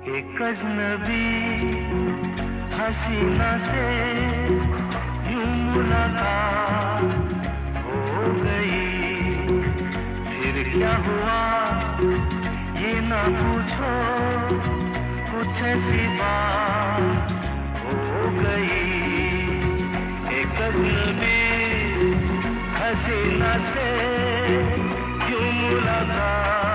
एक अजनबी हसीना से यूं मुलाकात हो गई। फिर क्या हुआ ये ना पूछो, कुछ ऐसी बात हो गई। एक अजनबी हसीना से यूं मुलाकात